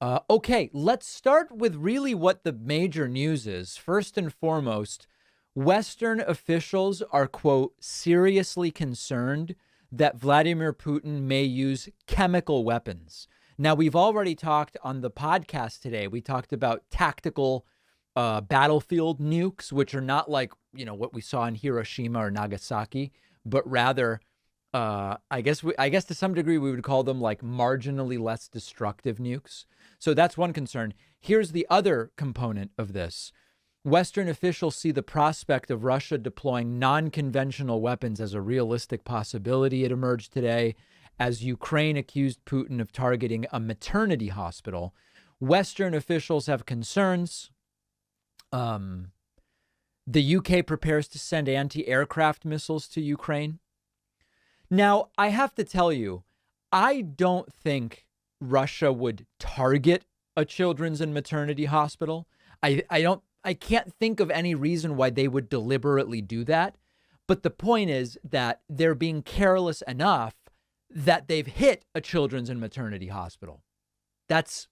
Okay, let's start with really what the major news is. First and foremost, Western officials are, quote, seriously concerned that Vladimir Putin may use chemical weapons. Now, we've already talked on the podcast today. We talked about tactical battlefield nukes, which are not like, what we saw in Hiroshima or Nagasaki, but rather, I guess to some degree we would call them like marginally less destructive nukes. So that's one concern. Here's the other component of this. Western officials see the prospect of Russia deploying non-conventional weapons as a realistic possibility. It emerged today as Ukraine accused Putin of targeting a maternity hospital. Western officials have concerns. The UK prepares to send anti-aircraft missiles to Ukraine. Now, I have to tell you, I don't think Russia would target a children's and maternity hospital. I can't think of any reason why they would deliberately do that. But the point is that they're being careless enough that they've hit a children's and maternity hospital. That's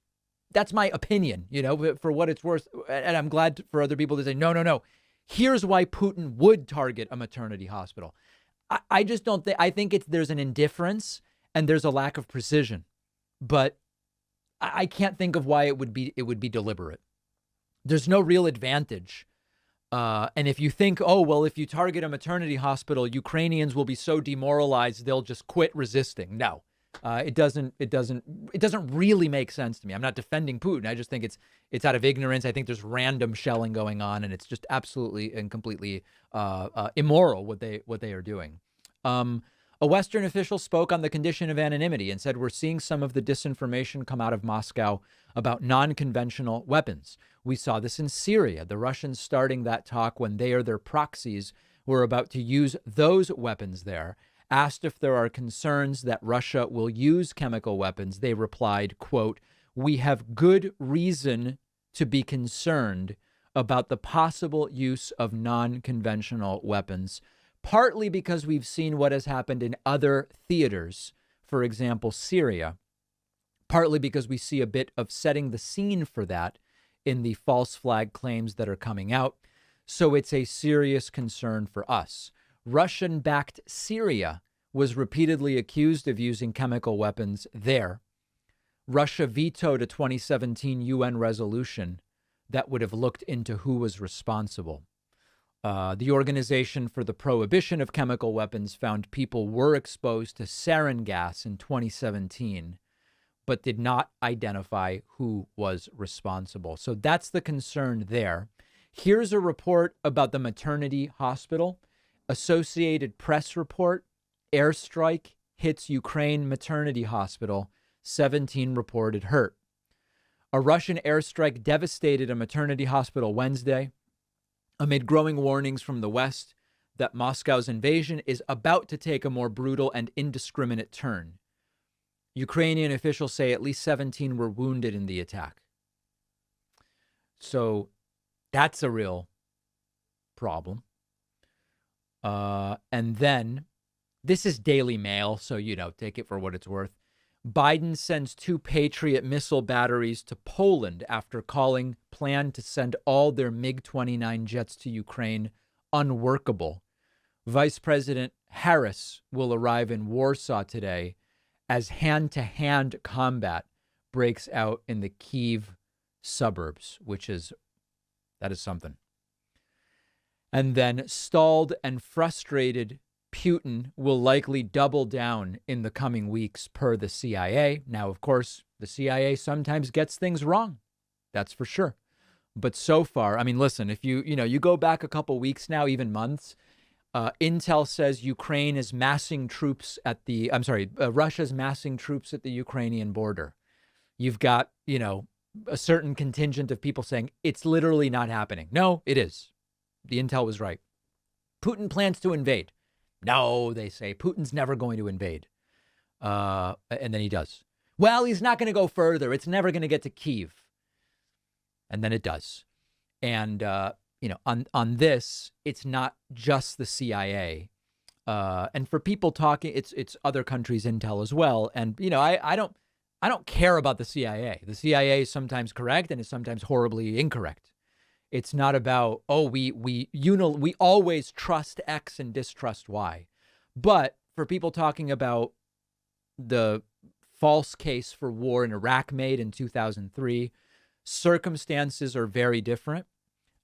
my opinion, for what it's worth. And I'm glad for other people to say, no. Here's why Putin would target a maternity hospital. I just don't think, I think there's an indifference and there's a lack of precision, but I can't think of why it would be deliberate. There's no real advantage. And if you think, oh, well, if you target a maternity hospital, Ukrainians will be so demoralized, they'll just quit resisting. No, it doesn't really make sense to me. I'm not defending Putin. I just think it's out of ignorance. I think there's random shelling going on, and it's just absolutely and completely immoral what they are doing. A Western official spoke on the condition of anonymity and said, we're seeing some of the disinformation come out of Moscow about non-conventional weapons. We saw this in Syria, the Russians starting that talk when they or their proxies were about to use those weapons there. Asked if there are concerns that Russia will use chemical weapons, they replied, quote, we have good reason to be concerned about the possible use of non-conventional weapons, partly because we've seen what has happened in other theaters, for example, Syria, partly because we see a bit of setting the scene for that in the false flag claims that are coming out. So it's a serious concern for us. Russian-backed Syria was repeatedly accused of using chemical weapons there. Russia vetoed a 2017 UN resolution that would have looked into who was responsible. The Organization for the Prohibition of Chemical Weapons found people were exposed to sarin gas in 2017, but did not identify who was responsible. So that's the concern there. Here's a report about the maternity hospital. Associated Press report, airstrike hits Ukraine maternity hospital, 17 reported hurt. A Russian airstrike devastated a maternity hospital Wednesday amid growing warnings from the West that Moscow's invasion is about to take a more brutal and indiscriminate turn. Ukrainian officials say at least 17 were wounded in the attack. So that's a real problem. And then this is Daily Mail, so, take it for what it's worth. Biden sends 2 Patriot missile batteries to Poland after calling plan to send all their MiG-29 jets to Ukraine unworkable. Vice President Harris will arrive in Warsaw today as hand-to-hand combat breaks out in the Kyiv suburbs, that is something. And then stalled and frustrated Putin will likely double down in the coming weeks per the CIA. Now, of course, the CIA sometimes gets things wrong. That's for sure. But so far, I mean, listen, if you go back a couple weeks now, even months, Intel says Russia's massing troops at the Ukrainian border. You've got, a certain contingent of people saying it's literally not happening. No, it is. The intel was right. Putin plans to invade. No, they say Putin's never going to invade. And then he does. Well, he's not going to go further. It's never going to get to Kyiv. And then it does. And, on this, it's not just the CIA. And for people talking, it's other countries' intel as well. And, I don't I don't care about the CIA. The CIA is sometimes correct and is sometimes horribly incorrect. It's not about, oh, we always trust X and distrust Y. But for people talking about the false case for war in Iraq made in 2003, circumstances are very different.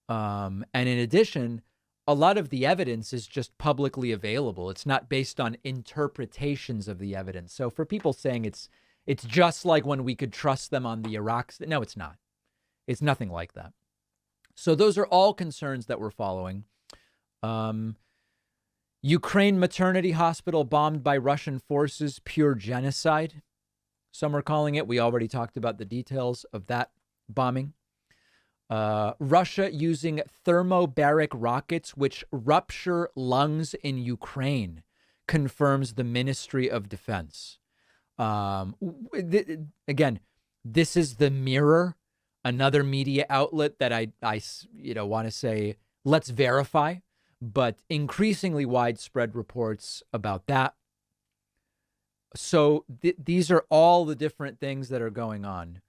And in addition, a lot of the evidence is just publicly available. It's not based on interpretations of the evidence. So for people saying it's just like when we could trust them on the Iraq, no, it's not. It's nothing like that. So those are all concerns that we're following. Ukraine maternity hospital bombed by Russian forces, pure genocide. Some are calling it. We already talked about the details of that bombing. Russia using thermobaric rockets which rupture lungs in Ukraine, confirms the Ministry of Defense. Again, this is the Mirror, another media outlet that I want to say, let's verify, but increasingly widespread reports about that. So these are all the different things that are going on,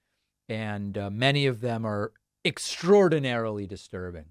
and many of them are extraordinarily disturbing.